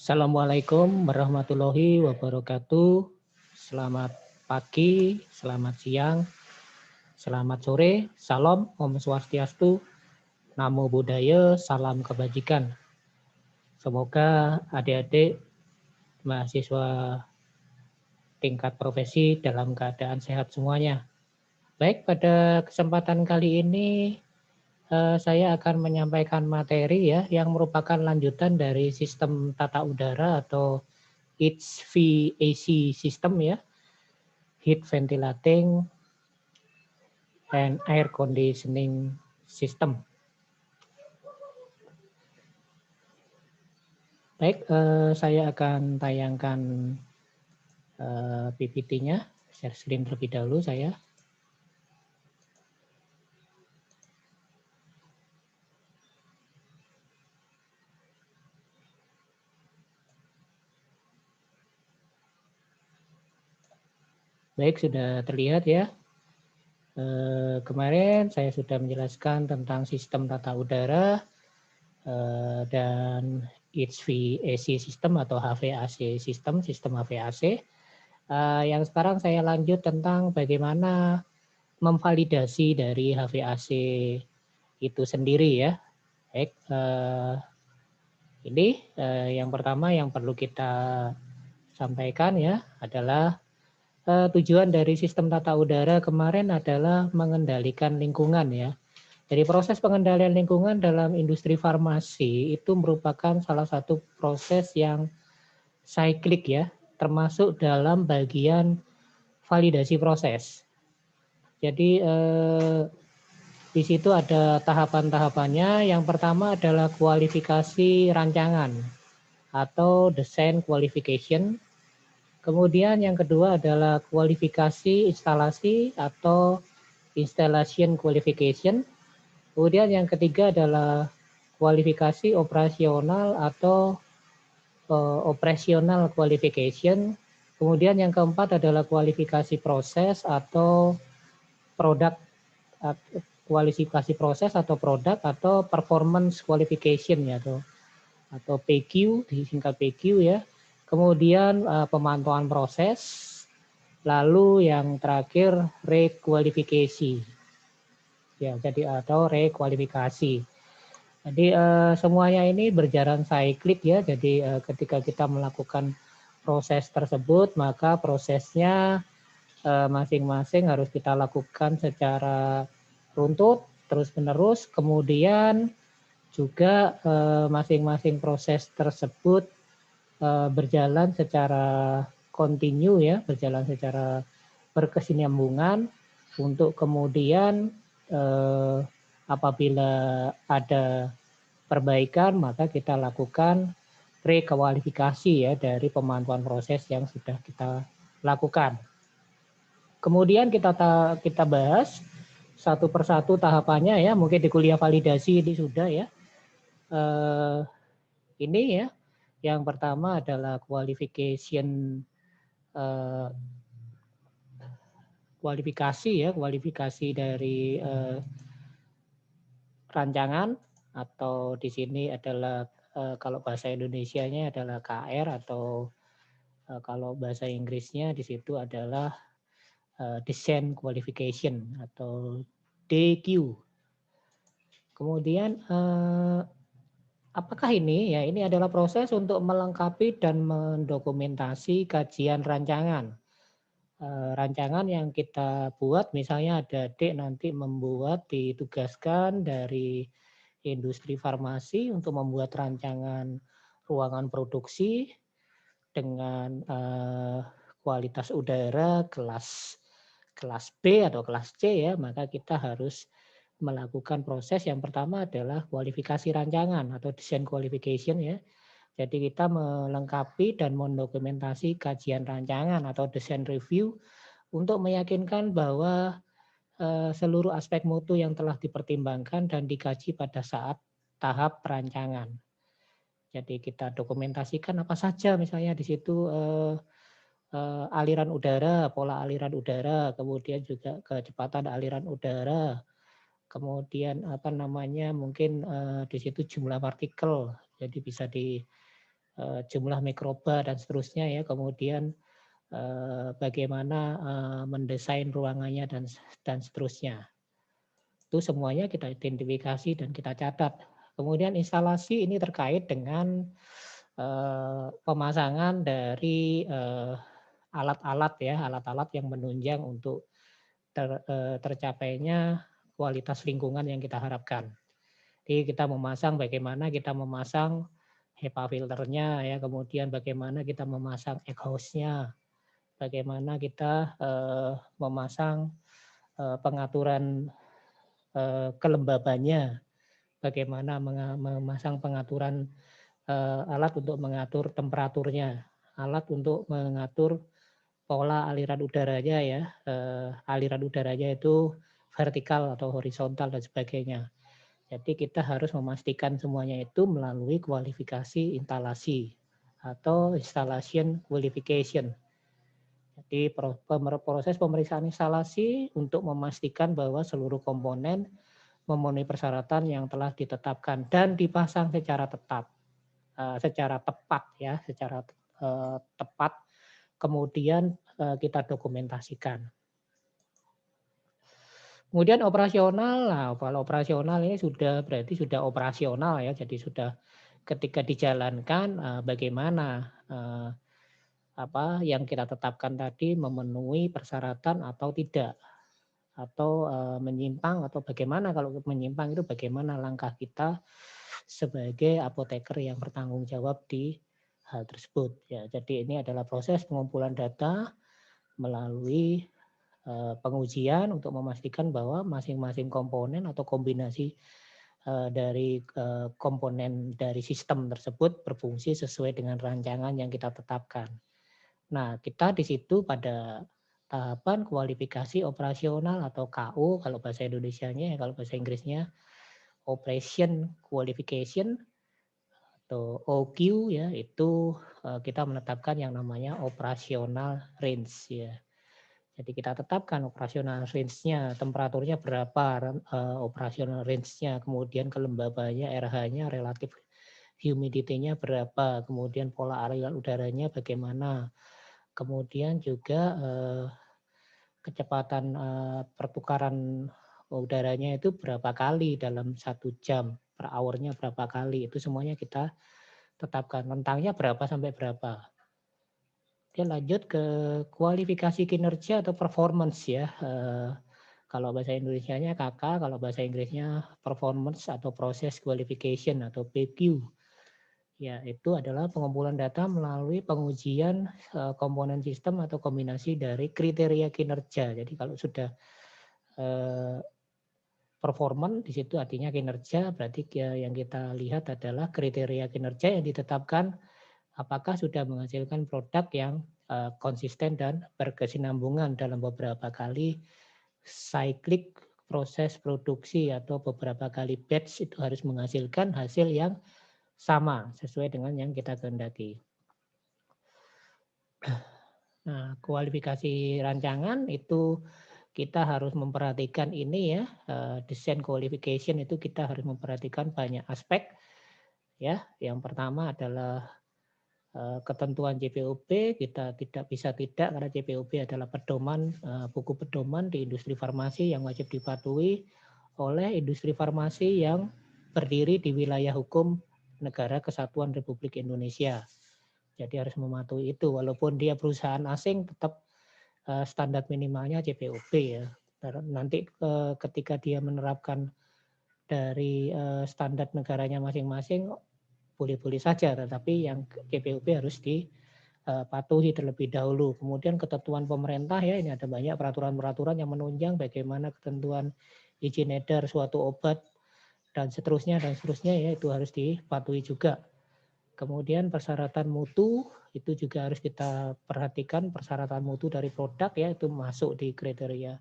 Assalamualaikum warahmatullahi wabarakatuh. Selamat pagi, selamat siang, selamat sore. Salam, Om Swastiastu, Namo Buddhaya, salam kebajikan. Semoga adik-adik mahasiswa tingkat profesi dalam keadaan sehat semuanya. Baik, pada kesempatan kali ini saya akan menyampaikan materi ya yang merupakan lanjutan dari sistem tata udara atau HVAC system ya, heat ventilating and air conditioning system. Baik, saya akan tayangkan PPT-nya, share screen terlebih dahulu saya. Baik, sudah terlihat ya. Kemarin saya sudah menjelaskan tentang sistem tata udara dan HVAC system atau HVAC system, sistem HVAC. Yang sekarang saya lanjut tentang bagaimana memvalidasi dari HVAC itu sendiri ya. Baik, ini yang pertama yang perlu kita sampaikan ya adalah tujuan dari sistem tata udara kemarin adalah mengendalikan lingkungan ya. Jadi proses pengendalian lingkungan dalam industri farmasi itu merupakan salah satu proses yang cyclic ya, termasuk dalam bagian validasi proses. Jadi di situ ada tahapan-tahapannya. Yang pertama adalah kualifikasi rancangan atau design qualification. Kemudian yang kedua adalah kualifikasi instalasi atau installation qualification. Kemudian yang ketiga adalah kualifikasi operasional atau operational qualification. Kemudian yang keempat adalah kualifikasi proses atau produk, kualifikasi proses atau produk atau performance qualification ya atau PQ, disingkat PQ ya. Kemudian pemantauan proses, lalu yang terakhir requalifikasi. Ya, jadi atau rekualifikasi. Jadi semuanya ini berjalan cyclic ya. Jadi ketika kita melakukan proses tersebut, maka prosesnya masing-masing harus kita lakukan secara runtut, terus-menerus. Kemudian juga masing-masing proses tersebut berjalan secara kontinu ya, berjalan secara berkesinambungan untuk kemudian apabila ada perbaikan maka kita lakukan prekualifikasi ya dari pemantauan proses yang sudah kita lakukan. Kemudian kita bahas satu persatu tahapannya ya, mungkin di kuliah validasi ini sudah ya. Ini ya, yang pertama adalah kualifikasi ya, kualifikasi dari rancangan atau di sini adalah kalau bahasa Indonesianya adalah KR atau kalau bahasa Inggrisnya di situ adalah Design Qualification atau DQ. Kemudian apakah ini? Ya, ini adalah proses untuk melengkapi dan mendokumentasi kajian rancangan. Rancangan yang kita buat, misalnya ada adik nanti membuat, ditugaskan dari industri farmasi untuk membuat rancangan ruangan produksi dengan kualitas udara kelas B atau kelas C ya, maka kita harus melakukan proses yang pertama adalah kualifikasi rancangan atau design qualification ya. Jadi kita melengkapi dan mendokumentasi kajian rancangan atau design review untuk meyakinkan bahwa seluruh aspek mutu yang telah dipertimbangkan dan dikaji pada saat tahap perancangan. Jadi kita dokumentasikan apa saja misalnya di situ aliran udara, pola aliran udara, kemudian juga kecepatan aliran udara, kemudian apa namanya mungkin di situ jumlah partikel, jadi bisa jumlah mikroba dan seterusnya ya, kemudian bagaimana mendesain ruangannya dan seterusnya. Itu semuanya kita identifikasi dan kita catat. Kemudian instalasi ini terkait dengan pemasangan dari alat-alat ya, alat-alat yang menunjang untuk tercapainya kualitas lingkungan yang kita harapkan. Jadi kita memasang bagaimana kita memasang HEPA filternya ya, kemudian bagaimana kita memasang exhaust-nya, bagaimana kita memasang pengaturan kelembabannya, bagaimana memasang pengaturan alat untuk mengatur temperaturnya, alat untuk mengatur pola aliran udaranya ya, aliran udaranya itu vertikal atau horizontal dan sebagainya. Jadi kita harus memastikan semuanya itu melalui kualifikasi instalasi atau installation qualification. Jadi proses pemeriksaan instalasi untuk memastikan bahwa seluruh komponen memenuhi persyaratan yang telah ditetapkan dan dipasang secara secara tepat ya, secara tepat. Kemudian kita dokumentasikan. Kemudian operasional, nah kalau operasional ini berarti sudah operasional ya, jadi sudah ketika dijalankan bagaimana apa yang kita tetapkan tadi memenuhi persyaratan atau tidak, atau menyimpang atau bagaimana. Kalau menyimpang itu bagaimana langkah kita sebagai apoteker yang bertanggung jawab di hal tersebut ya. Jadi ini adalah proses pengumpulan data melalui pengujian untuk memastikan bahwa masing-masing komponen atau kombinasi dari komponen dari sistem tersebut berfungsi sesuai dengan rancangan yang kita tetapkan. Nah, kita di situ pada tahapan kualifikasi operasional atau KO kalau bahasa Indonesianya, kalau bahasa Inggrisnya Operation Qualification atau OQ ya, itu kita menetapkan yang namanya operasional range ya. Jadi kita tetapkan operasional range-nya, temperaturnya berapa, operasional range-nya, kemudian kelembabannya, RH-nya, relatif humidity-nya berapa, kemudian pola aliran udaranya bagaimana, kemudian juga kecepatan pertukaran udaranya itu berapa kali dalam 1 jam, per hour-nya berapa kali, itu semuanya kita tetapkan, rentangnya berapa sampai berapa. Oke, lanjut ke kualifikasi kinerja atau performance ya. Kalau bahasa Indonesianya KK, kalau bahasa Inggrisnya performance atau process qualification atau PQ. Ya, itu adalah pengumpulan data melalui pengujian komponen sistem atau kombinasi dari kriteria kinerja. Jadi kalau sudah performance di situ artinya kinerja, berarti yang kita lihat adalah kriteria kinerja yang ditetapkan apakah sudah menghasilkan produk yang konsisten dan berkesinambungan dalam beberapa kali cyclic proses produksi atau beberapa kali batch itu harus menghasilkan hasil yang sama sesuai dengan yang kita kehendaki. Nah, kualifikasi rancangan itu kita harus memperhatikan ini ya, design qualification itu kita harus memperhatikan banyak aspek ya. Yang pertama adalah ketentuan JPOB, kita tidak bisa tidak karena JPOB adalah pedoman, buku pedoman di industri farmasi yang wajib dipatuhi oleh industri farmasi yang berdiri di wilayah hukum Negara Kesatuan Republik Indonesia. Jadi harus mematuhi itu, walaupun dia perusahaan asing tetap standar minimalnya JPOB ya. Nanti ketika dia menerapkan dari standar negaranya masing-masing boleh-boleh saja, tetapi yang JPOB harus dipatuhi terlebih dahulu. Kemudian ketentuan pemerintah ya, ini ada banyak peraturan-peraturan yang menunjang bagaimana ketentuan izin edar suatu obat dan seterusnya ya, itu harus dipatuhi juga. Kemudian persyaratan mutu itu juga harus kita perhatikan, persyaratan mutu dari produk ya, itu masuk di kriteria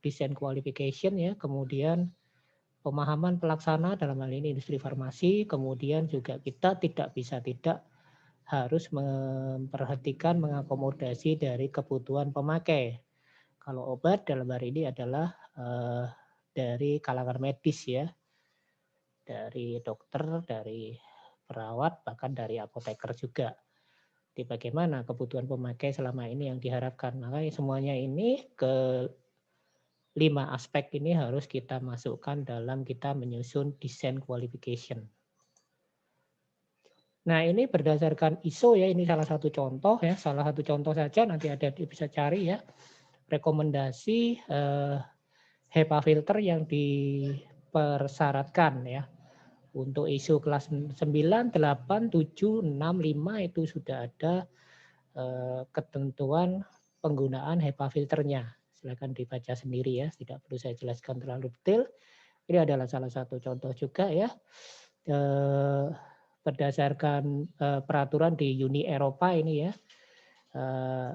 design qualification ya. Kemudian pemahaman pelaksana dalam hal ini industri farmasi, kemudian juga kita tidak bisa tidak harus memperhatikan mengakomodasi dari kebutuhan pemakai. Kalau obat dalam hal ini adalah dari kalangan medis ya, dari dokter, dari perawat, bahkan dari apoteker juga. Di bagaimana kebutuhan pemakai selama ini yang diharapkan. Makanya semuanya ini ke 5 aspek ini harus kita masukkan dalam kita menyusun desain qualification. Nah, ini berdasarkan ISO ya, ini salah satu contoh ya, salah satu contoh saja nanti ada bisa cari ya. Rekomendasi HEPA filter yang dipersyaratkan ya. Untuk ISO kelas 9, 8, 7, 6, 5 itu sudah ada ketentuan penggunaan HEPA filternya. Silakan dibaca sendiri ya, tidak perlu saya jelaskan terlalu detail. Ini adalah salah satu contoh juga ya. Berdasarkan peraturan di Uni Eropa ini ya,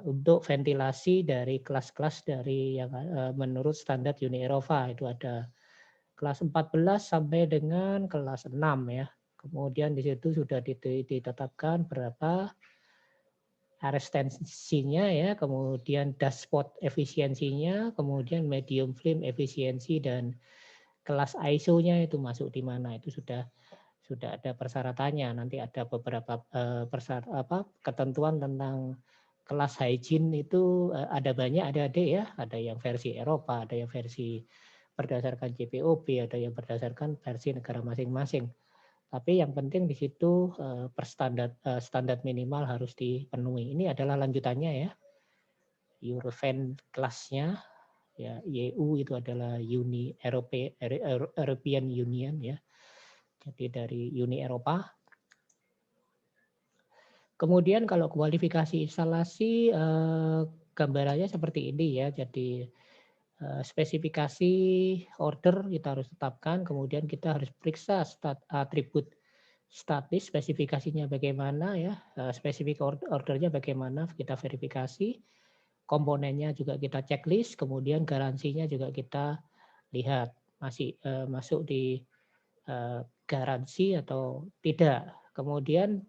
untuk ventilasi dari kelas-kelas dari yang menurut standar Uni Eropa itu ada kelas 14 sampai dengan kelas 6 ya. Kemudian di situ sudah ditetapkan berapa resistensinya ya, kemudian dashboard efisiensinya, kemudian medium flame efisiensi dan kelas ISO-nya itu masuk di mana, itu sudah ada persyaratannya. Nanti ada beberapa ketentuan tentang kelas hygiene itu ada banyak, ada ya, ada yang versi Eropa, ada yang versi berdasarkan JPOB, ada yang berdasarkan versi negara masing-masing. Tapi yang penting di situ standar minimal harus dipenuhi. Ini adalah lanjutannya ya. European kelasnya ya, EU itu adalah European Union ya. Jadi dari Uni Eropa. Kemudian kalau kualifikasi instalasi gambarannya seperti ini ya. Jadi spesifikasi order kita harus tetapkan, kemudian kita harus periksa atribut statis, spesifikasinya bagaimana ya, spesifik ordernya bagaimana kita verifikasi, komponennya juga kita checklist, kemudian garansinya juga kita lihat masih masuk di garansi atau tidak. Kemudian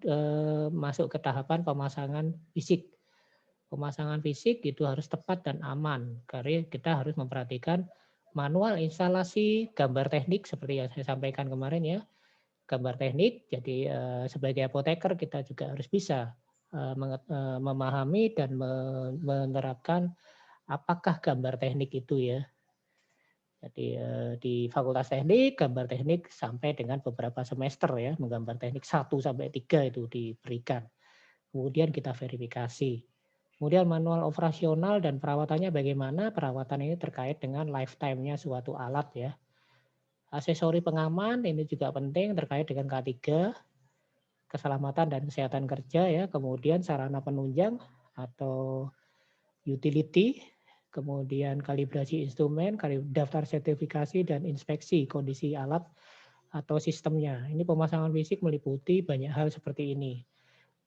masuk ke tahapan pemasangan fisik. Pemasangan fisik itu harus tepat dan aman. Karena kita harus memperhatikan manual instalasi, gambar teknik seperti yang saya sampaikan kemarin ya. Gambar teknik, jadi sebagai apoteker kita juga harus bisa memahami dan menerapkan apakah gambar teknik itu ya. Jadi di Fakultas Teknik, gambar teknik sampai dengan beberapa semester ya, menggambar teknik 1 sampai 3 itu diberikan. Kemudian kita verifikasi. Kemudian manual operasional dan perawatannya bagaimana? Perawatan ini terkait dengan lifetime-nya suatu alat ya. Aksesori pengaman ini juga penting terkait dengan K3, keselamatan dan kesehatan kerja ya. Kemudian sarana penunjang atau utility, kemudian kalibrasi instrumen, daftar sertifikasi dan inspeksi kondisi alat atau sistemnya. Ini pemasangan fisik meliputi banyak hal seperti ini.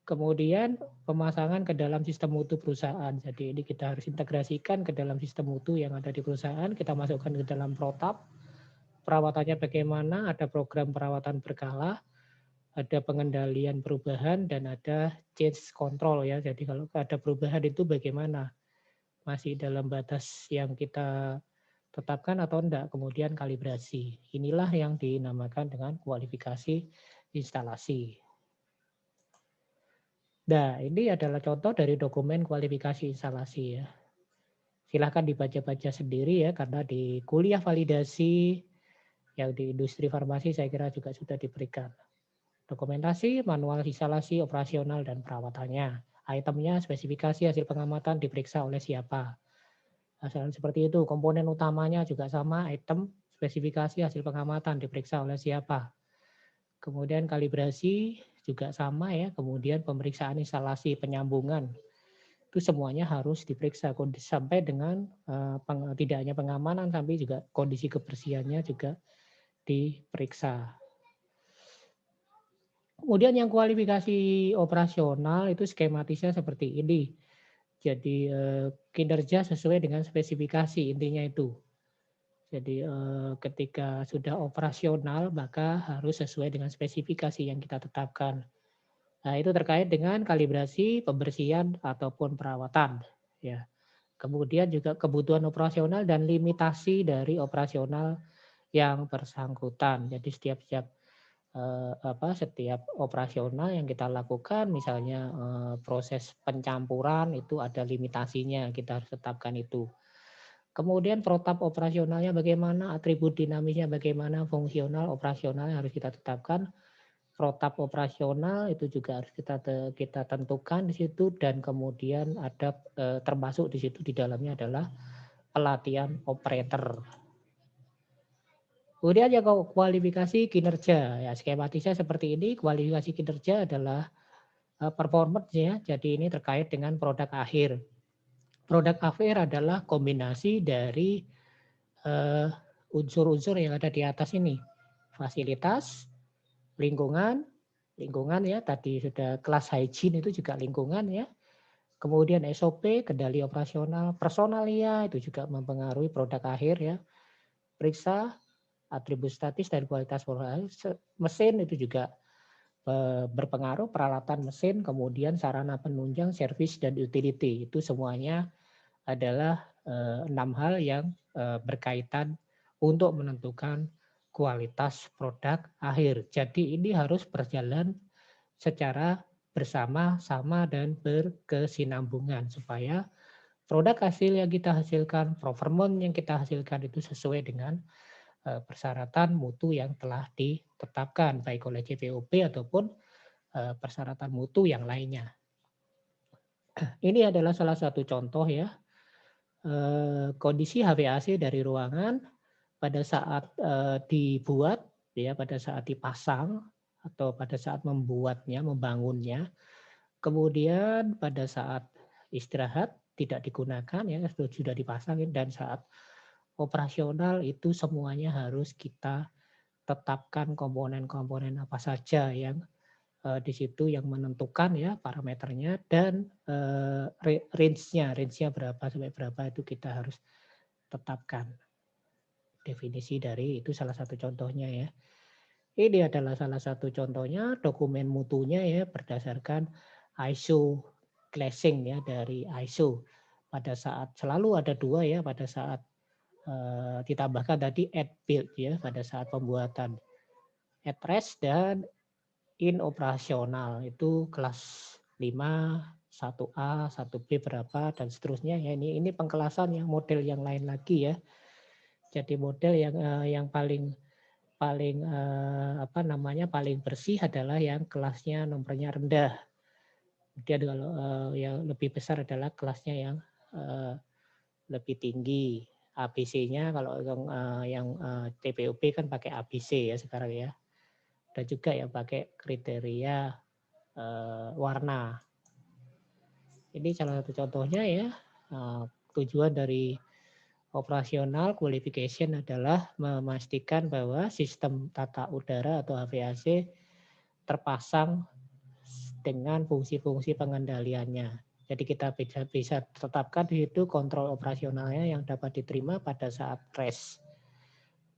Kemudian pemasangan ke dalam sistem mutu perusahaan. Jadi ini kita harus integrasikan ke dalam sistem mutu yang ada di perusahaan. Kita masukkan ke dalam protap. Perawatannya bagaimana? Ada program perawatan berkala, ada pengendalian perubahan, dan ada change control ya. Jadi kalau ada perubahan itu bagaimana? Masih dalam batas yang kita tetapkan atau enggak, kemudian kalibrasi. Inilah yang dinamakan dengan kualifikasi instalasi. Nah, ini adalah contoh dari dokumen kualifikasi instalasi ya. Silahkan dibaca-baca sendiri ya, karena di kuliah validasi yang di industri farmasi saya kira juga sudah diberikan. Dokumentasi, manual instalasi, operasional, dan perawatannya. Itemnya, spesifikasi, hasil pengamatan diperiksa oleh siapa. Hasil seperti itu. Komponen utamanya juga sama, item, spesifikasi, hasil pengamatan diperiksa oleh siapa. Kemudian kalibrasi juga sama ya. Kemudian pemeriksaan instalasi penyambungan. Itu semuanya harus diperiksa sampai dengan tidak hanya pengamanan, tapi juga kondisi kebersihannya juga diperiksa. Kemudian yang kualifikasi operasional itu skematisnya seperti ini. Jadi kinerja sesuai dengan spesifikasi, intinya itu. Jadi ketika sudah operasional maka harus sesuai dengan spesifikasi yang kita tetapkan. Nah, itu terkait dengan kalibrasi, pembersihan ataupun perawatan ya. Kemudian juga kebutuhan operasional dan limitasi dari operasional yang bersangkutan. Jadi setiap setiap operasional yang kita lakukan, misalnya proses pencampuran itu ada limitasinya, kita harus tetapkan itu. Kemudian protap operasionalnya bagaimana, atribut dinamisnya bagaimana, fungsional, operasional harus kita tetapkan. Protap operasional itu juga harus kita tentukan di situ, dan kemudian ada termasuk di situ di dalamnya adalah pelatihan operator. Kemudian yang kualifikasi kinerja, ya skematisnya seperti ini. Kualifikasi kinerja adalah performance ya, jadi ini terkait dengan produk akhir. Produk akhir adalah kombinasi dari unsur-unsur yang ada di atas ini. Fasilitas, lingkungan ya, tadi sudah kelas hygiene itu juga lingkungan ya. Kemudian SOP, kendali operasional, personalia itu juga mempengaruhi produk akhir ya. Periksa atribut statis dan kualitas mesin itu juga berpengaruh, peralatan mesin, kemudian sarana penunjang, servis dan utility. Itu semuanya adalah 6 hal yang berkaitan untuk menentukan kualitas produk akhir. Jadi ini harus berjalan secara bersama-sama dan berkesinambungan supaya produk hasil yang kita hasilkan, performance yang kita hasilkan itu sesuai dengan persyaratan mutu yang telah ditetapkan baik oleh CPOP ataupun persyaratan mutu yang lainnya. Ini adalah salah satu contoh ya, kondisi HVAC dari ruangan pada saat dibuat ya, pada saat dipasang atau pada saat membuatnya, membangunnya. Kemudian pada saat istirahat tidak digunakan ya, sudah dipasang, dan saat operasional itu semuanya harus kita tetapkan komponen-komponen apa saja yang di situ yang menentukan ya parameternya, dan range-nya berapa sampai berapa itu kita harus tetapkan. Definisi dari itu salah satu contohnya ya. Ini adalah salah satu contohnya dokumen mutunya ya, berdasarkan ISO classing ya, dari ISO. Pada saat selalu ada 2 ya, pada saat ditambahkan tadi at build ya, pada saat pembuatan, at rest dan in operasional itu kelas 5, 1A, 1B berapa dan seterusnya ya. Ini pengkelasan yang model yang lain lagi ya. Jadi model yang paling paling bersih adalah yang kelasnya nomornya rendah. Kemudian kalau yang lebih besar adalah kelasnya yang lebih tinggi. ABC-nya kalau yang TPOP kan pakai ABC ya sekarang ya. Ada juga yang pakai kriteria warna. Ini salah satu contohnya ya. Tujuan dari operasional qualification adalah memastikan bahwa sistem tata udara atau HVAC terpasang dengan fungsi-fungsi pengendaliannya. Jadi kita bisa tetapkan di situ kontrol operasionalnya yang dapat diterima pada saat rest,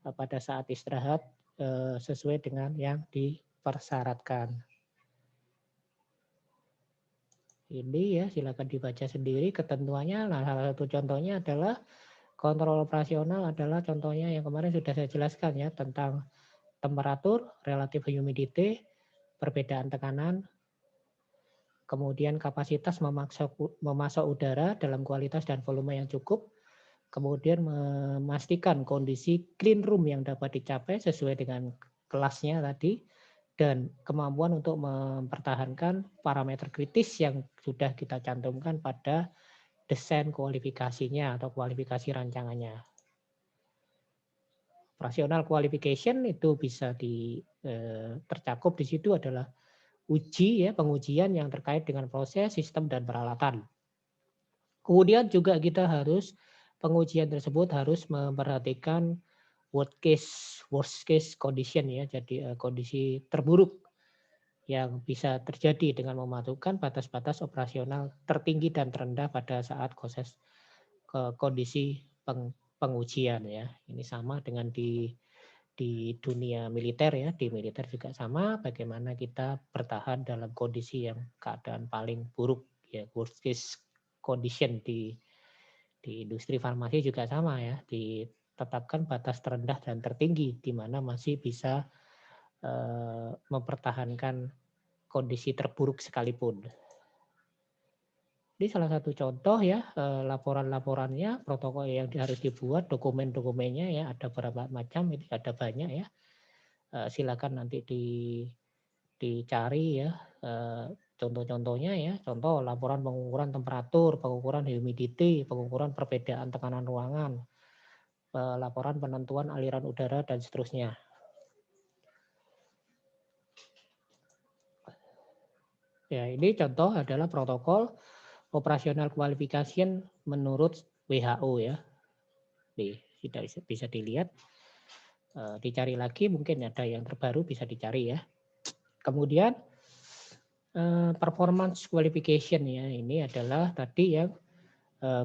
pada saat istirahat sesuai dengan yang dipersyaratkan. Ini ya silakan dibaca sendiri ketentuannya. Nah, salah satu contohnya adalah kontrol operasional adalah contohnya yang kemarin sudah saya jelaskan ya, tentang temperatur, relative humidity, perbedaan tekanan, kemudian kapasitas memasok udara dalam kualitas dan volume yang cukup, kemudian memastikan kondisi clean room yang dapat dicapai sesuai dengan kelasnya tadi, dan kemampuan untuk mempertahankan parameter kritis yang sudah kita cantumkan pada desain kualifikasinya atau kualifikasi rancangannya. Operational qualification itu bisa tercakup di situ adalah uji ya, pengujian yang terkait dengan proses, sistem dan peralatan. Kemudian juga kita harus pengujian tersebut harus memperhatikan worst case condition ya, jadi kondisi terburuk yang bisa terjadi dengan mematukan batas-batas operasional tertinggi dan terendah pada saat proses kondisi pengujian ya. Ini sama dengan di dunia militer ya, di militer juga sama, bagaimana kita bertahan dalam kondisi yang keadaan paling buruk ya, worst case condition. Di industri farmasi juga sama ya, ditetapkan batas terendah dan tertinggi di mana masih bisa mempertahankan kondisi terburuk sekalipun. Ini salah satu contoh ya, laporan-laporannya, protokol yang harus dibuat, dokumen-dokumennya ya, ada berapa macam, ini ada banyak ya. Silakan nanti dicari ya, contoh-contohnya ya. Contoh laporan pengukuran temperatur, pengukuran humidity, pengukuran perbedaan tekanan ruangan, laporan penentuan aliran udara, dan seterusnya. Ya, ini contoh adalah protokol operasional qualification menurut WHO ya. Tidak bisa dilihat, dicari lagi mungkin ada yang terbaru bisa dicari ya. Kemudian performance qualification ya, ini adalah tadi yang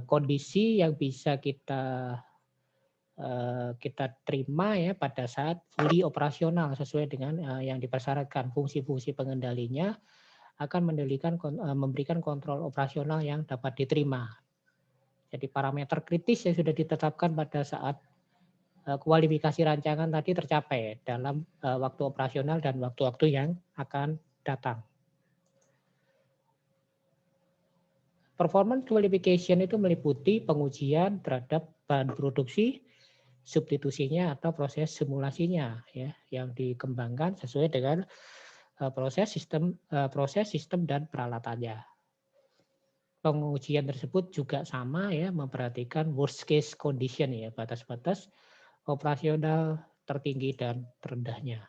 kondisi yang bisa kita terima ya pada saat fully operasional sesuai dengan yang dipersyaratkan. Fungsi-fungsi pengendalinya akan memberikan kontrol operasional yang dapat diterima. Jadi parameter kritis yang sudah ditetapkan pada saat kualifikasi rancangan tadi tercapai dalam waktu operasional dan waktu-waktu yang akan datang. Performance qualification itu meliputi pengujian terhadap bahan produksi, substitusinya atau proses simulasinya ya, yang dikembangkan sesuai dengan proses sistem dan peralatannya. Pengujian tersebut juga sama ya, memperhatikan worst case condition ya, batas-batas operasional tertinggi dan terendahnya.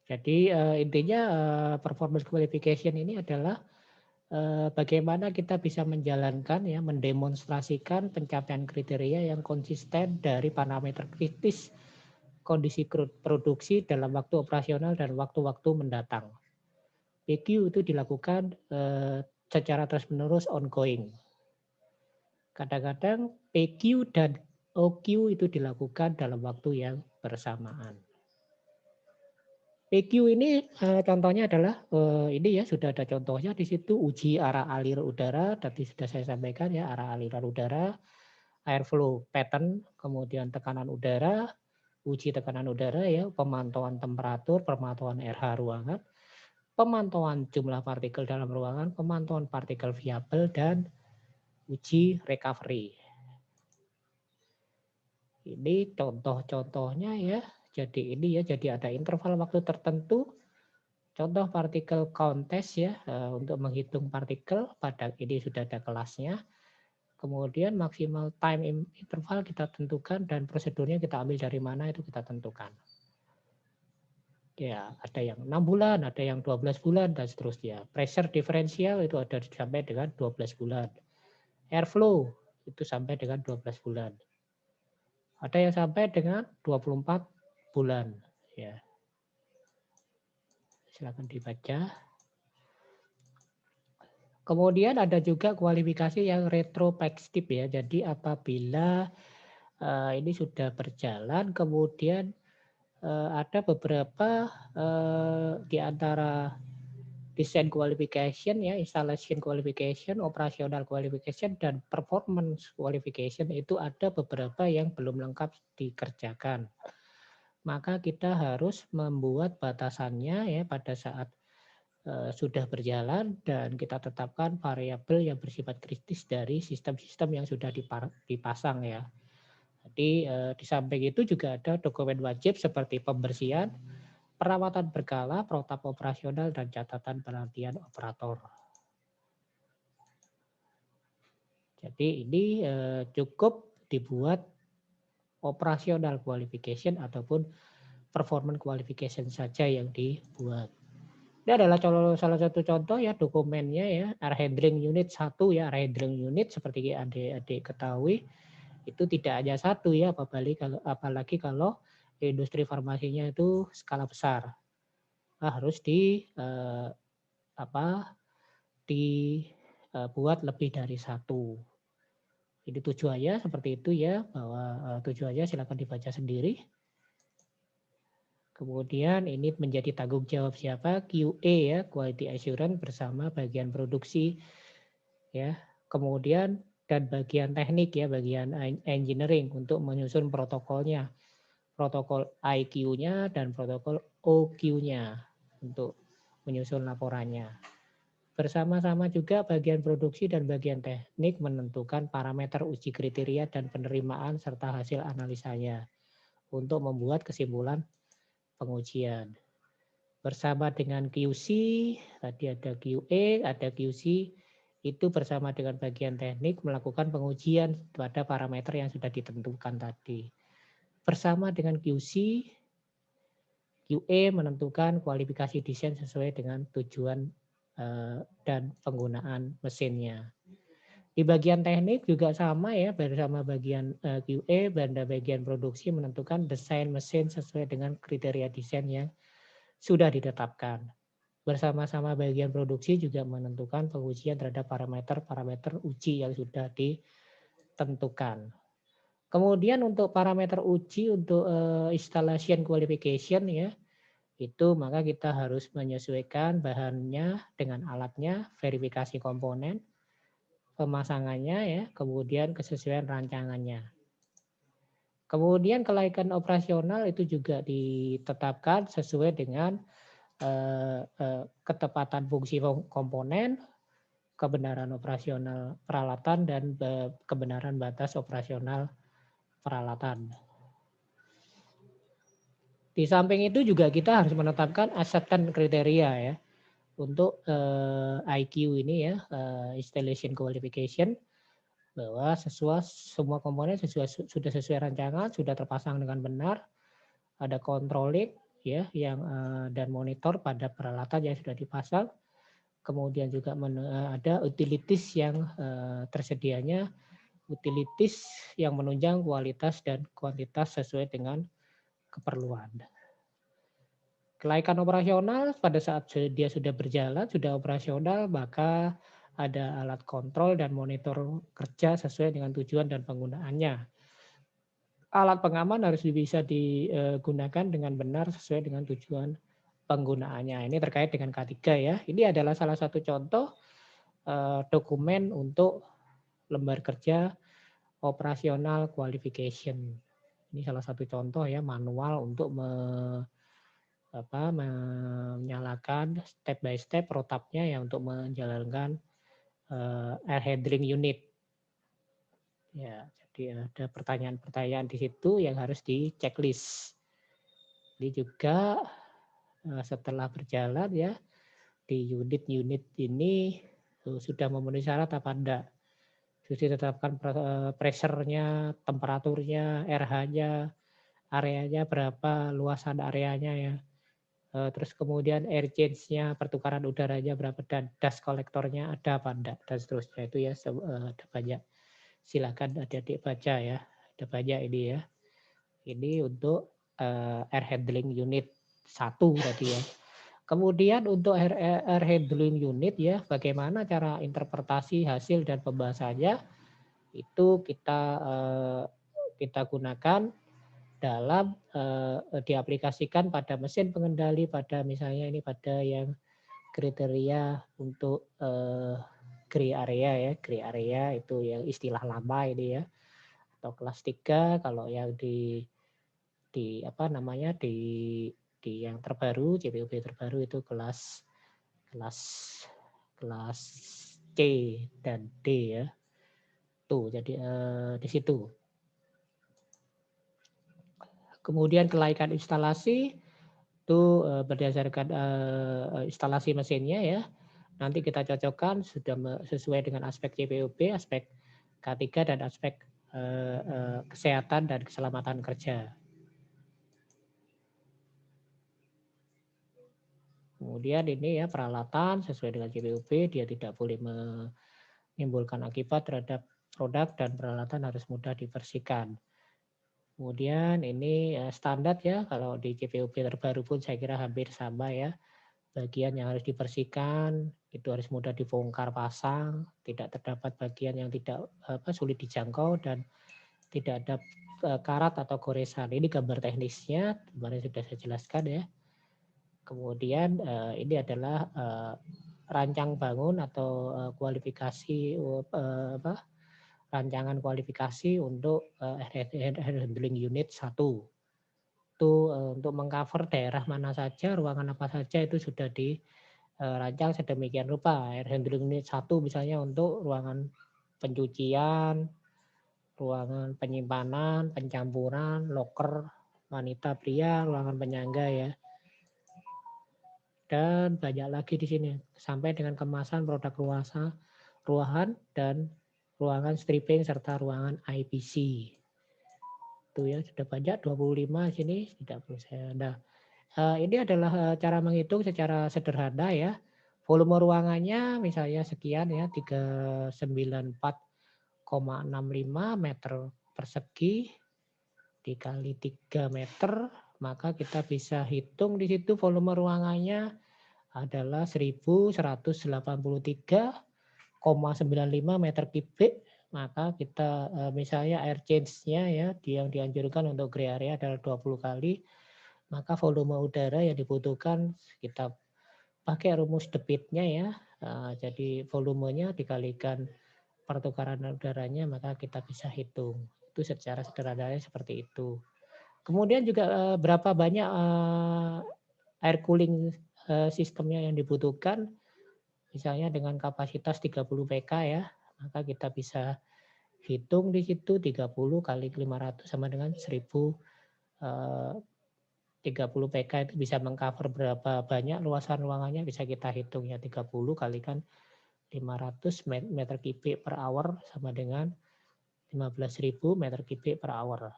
Jadi intinya performance qualification ini adalah bagaimana kita bisa menjalankan ya, mendemonstrasikan pencapaian kriteria yang konsisten dari parameter kritis kondisi produksi dalam waktu operasional dan waktu-waktu mendatang. PQ itu dilakukan secara terus-menerus ongoing. Kadang-kadang PQ dan OQ itu dilakukan dalam waktu yang bersamaan. PQ ini contohnya adalah ini ya, sudah ada contohnya di situ, uji arah aliran udara, tadi sudah saya sampaikan ya, arah aliran udara, airflow pattern, kemudian tekanan udara, uji tekanan udara ya, pemantauan temperatur, pemantauan RH ruangan, pemantauan jumlah partikel dalam ruangan, pemantauan partikel viabel, dan uji recovery. Ini contoh-contohnya ya. Jadi ini ya, jadi ada interval waktu tertentu. Contoh partikel count test ya, untuk menghitung partikel, pada ini sudah ada kelasnya. Kemudian maksimal time interval kita tentukan dan prosedurnya kita ambil dari mana itu kita tentukan. Ya, ada yang 6 bulan, ada yang 12 bulan, dan seterusnya. Pressure differential itu ada sampai dengan 12 bulan. Airflow itu sampai dengan 12 bulan. Ada yang sampai dengan 24 bulan. Ya. Silakan dibaca. Kemudian ada juga kualifikasi yang retrospektif ya. Jadi apabila ini sudah berjalan, kemudian ada beberapa di antara design qualification ya, installation qualification, operational qualification, dan performance qualification itu ada beberapa yang belum lengkap dikerjakan. Maka kita harus membuat batasannya ya pada saat sudah berjalan, dan kita tetapkan variabel yang bersifat kritis dari sistem-sistem yang sudah dipasang ya. Jadi di samping itu juga ada dokumen wajib seperti pembersihan, perawatan berkala, protap operasional, dan catatan pelatihan operator. Jadi ini cukup dibuat operasional qualification ataupun performance qualification saja yang dibuat. Ini adalah salah satu contoh ya dokumennya ya, air handling unit 1 ya, air handling unit seperti adik-adik ketahui itu tidak hanya satu ya, apalagi kalau industri farmasinya itu skala besar. Harus dibuat lebih dari satu. Ini tujuannya seperti itu ya, bahwa tujuannya silakan dibaca sendiri. Kemudian ini menjadi tanggung jawab siapa? QA ya, Quality Assurance bersama bagian produksi ya. Kemudian dan bagian teknik ya, bagian engineering untuk menyusun protokolnya. protokol IQ-nya dan protokol OQ-nya untuk menyusun laporannya. Bersama-sama juga bagian produksi dan bagian teknik menentukan parameter uji kriteria dan penerimaan serta hasil analisanya untuk membuat kesimpulan pengujian. Bersama dengan QC, tadi ada QA, ada QC, itu bersama dengan bagian teknik melakukan pengujian pada parameter yang sudah ditentukan tadi. Bersama dengan QC, QA menentukan kualifikasi desain sesuai dengan tujuan dan penggunaan mesinnya. Di bagian teknik juga sama ya, bersama bagian QA dan bagian produksi menentukan desain mesin sesuai dengan kriteria desain yang sudah ditetapkan. Bersama-sama bagian produksi juga menentukan pengujian terhadap parameter-parameter uji yang sudah ditentukan. Kemudian untuk parameter uji untuk installation qualification ya, itu maka kita harus menyesuaikan bahannya dengan alatnya, verifikasi komponen, pemasangannya ya, kemudian kesesuaian rancangannya. Kemudian kelaikan operasional itu juga ditetapkan sesuai dengan ketepatan fungsi komponen, kebenaran operasional peralatan, dan kebenaran batas operasional peralatan. Di samping itu juga kita harus menetapkan acceptance kriteria ya untuk IQ ini ya, installation qualification, bahwa semua komponen sudah sesuai rancangan, sudah terpasang dengan benar, ada controlling ya yang dan monitor pada peralatan yang sudah dipasang. Kemudian juga ada utilities yang tersedianya, utilities yang menunjang kualitas dan kuantitas sesuai dengan keperluan. Kelaikan operasional pada saat dia sudah berjalan, sudah operasional, maka ada alat kontrol dan monitor kerja sesuai dengan tujuan dan penggunaannya. Alat pengaman harus bisa digunakan dengan benar sesuai dengan tujuan penggunaannya. Ini terkait dengan K3 ya. Ini adalah salah satu contoh dokumen untuk lembar kerja operasional qualification. Ini salah satu contoh ya, manual untuk menyalakan step by step protapnya ya untuk menjalankan air handling unit. Ya, jadi ada pertanyaan-pertanyaan di situ yang harus di checklist. Ini juga setelah berjalan ya di unit-unit ini sudah memenuhi syarat apa enggak. Sudah ditetapkan pressure-nya, temperaturnya, RH-nya, areanya berapa, luasan areanya ya. Terus kemudian air change-nya, pertukaran udaranya berapa, dan dust collector-nya ada apa enggak, dan seterusnya. Itu ya ada banyak. Silakan adik-adik baca ya. Ada banyak ini ya. Ini untuk air handling unit 1 tadi ya. Kemudian untuk air handling unit ya, bagaimana cara interpretasi hasil dan pembahasannya, itu kita gunakan dalam diaplikasikan pada mesin pengendali, pada misalnya ini pada yang kriteria untuk gray area ya, gray area itu yang istilah lama ini ya, atau kelas 3 kalau yang di apa namanya di yang terbaru, CPUB terbaru itu kelas C dan D ya. Tuh, jadi di situ. Kemudian kelaikan instalasi itu berdasarkan instalasi mesinnya ya. Nanti kita cocokkan sudah sesuai dengan aspek CPUB, aspek K3 dan aspek kesehatan dan keselamatan kerja. Kemudian ini ya peralatan sesuai dengan CPUB, dia tidak boleh menimbulkan akibat terhadap produk dan peralatan harus mudah dibersihkan. Kemudian ini standar ya, kalau di CPUB terbaru pun saya kira hampir sama ya. Bagian yang harus dibersihkan itu harus mudah dibongkar pasang, tidak terdapat bagian yang tidak sulit dijangkau dan tidak ada karat atau goresan. Ini gambar teknisnya, kemarin sudah saya jelaskan ya. Kemudian ini adalah rancang bangun atau kualifikasi rancangan kualifikasi untuk air handling unit 1. Itu untuk mengcover daerah mana saja, ruangan apa saja itu sudah dirancang sedemikian rupa. Air handling unit 1 misalnya untuk ruangan pencucian, ruangan penyimpanan, pencampuran, loker wanita pria, ruangan penyangga ya. Dan banyak lagi di sini sampai dengan kemasan produk ruahan dan ruangan stripping serta ruangan IPC. Itu ya sudah banyak 25 sini tidak perlu saya. Nah, ini adalah cara menghitung secara sederhana ya. Volume ruangannya misalnya sekian ya 394,65 meter persegi dikali 3 meter, maka kita bisa hitung di situ volume ruangannya adalah 1183,95 meter kubik. Maka kita misalnya air change-nya ya yang dianjurkan untuk gray area adalah 20 kali, maka volume udara yang dibutuhkan kita pakai rumus debitnya ya. Jadi volumenya dikalikan pertukaran udaranya, maka kita bisa hitung. Itu secara sederhananya seperti itu. Kemudian juga berapa banyak air cooling sistemnya yang dibutuhkan. Misalnya dengan kapasitas 30 PK ya, maka kita bisa hitung di situ 30 kali 500 sama dengan 1000. 30 PK itu bisa mengcover berapa banyak luasan ruangannya, bisa kita hitung ya 30 kalikan 500 meter kubik per hour sama dengan 15.000 meter kubik per hour.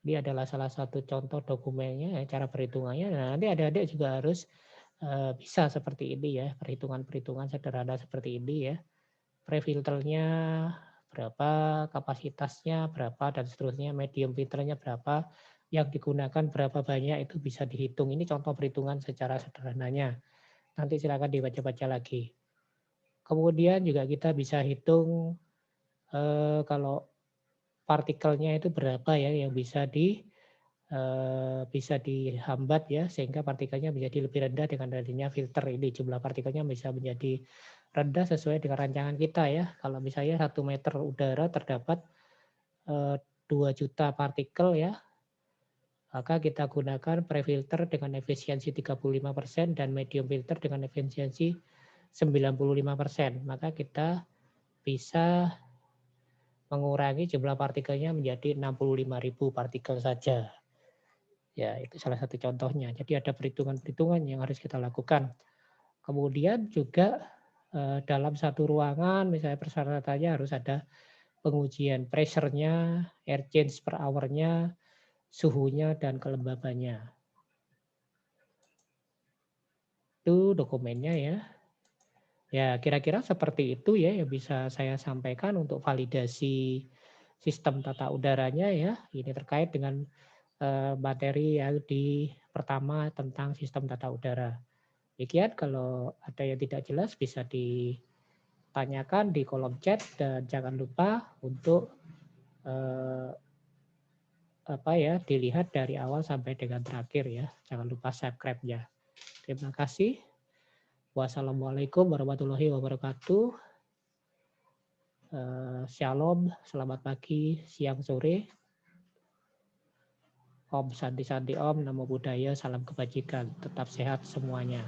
Ini adalah salah satu contoh dokumennya, ya, cara perhitungannya. Nah, nanti adik-adik juga harus bisa seperti ini ya, perhitungan-perhitungan sederhana seperti ini ya. Prefilternya berapa, kapasitasnya berapa, dan seterusnya, medium filternya berapa, yang digunakan berapa banyak, itu bisa dihitung. Ini contoh perhitungan secara sederhananya. Nanti silakan dibaca-baca lagi. Kemudian juga kita bisa hitung kalau partikelnya itu berapa ya yang bisa dihambat ya, sehingga partikelnya menjadi lebih rendah dengan adanya filter ini. Jumlah partikelnya bisa menjadi rendah sesuai dengan rancangan kita ya. Kalau misalnya 1 meter udara terdapat 2 juta partikel ya, maka kita gunakan pre-filter dengan efisiensi 35% dan medium filter dengan efisiensi 95%. Maka kita bisa mengurangi jumlah partikelnya menjadi 65.000 partikel saja. Ya, itu salah satu contohnya. Jadi ada perhitungan-perhitungan yang harus kita lakukan. Kemudian juga dalam satu ruangan, misalnya persyaratannya harus ada pengujian pressure-nya, air change per hour-nya, suhunya, dan kelembabannya. Itu dokumennya ya. Ya, kira-kira seperti itu ya yang bisa saya sampaikan untuk validasi sistem tata udaranya ya. Ini terkait dengan materi yang pertama tentang sistem tata udara. Demikian, kalau ada yang tidak jelas bisa ditanyakan di kolom chat, dan jangan lupa untuk dilihat dari awal sampai dengan terakhir ya. Jangan lupa subscribe-nya. Terima kasih. Wassalamualaikum warahmatullahi wabarakatuh. Shalom, selamat pagi, siang, sore. Om Santi Santi Om, Namo Buddhaya, salam kebajikan, tetap sehat semuanya.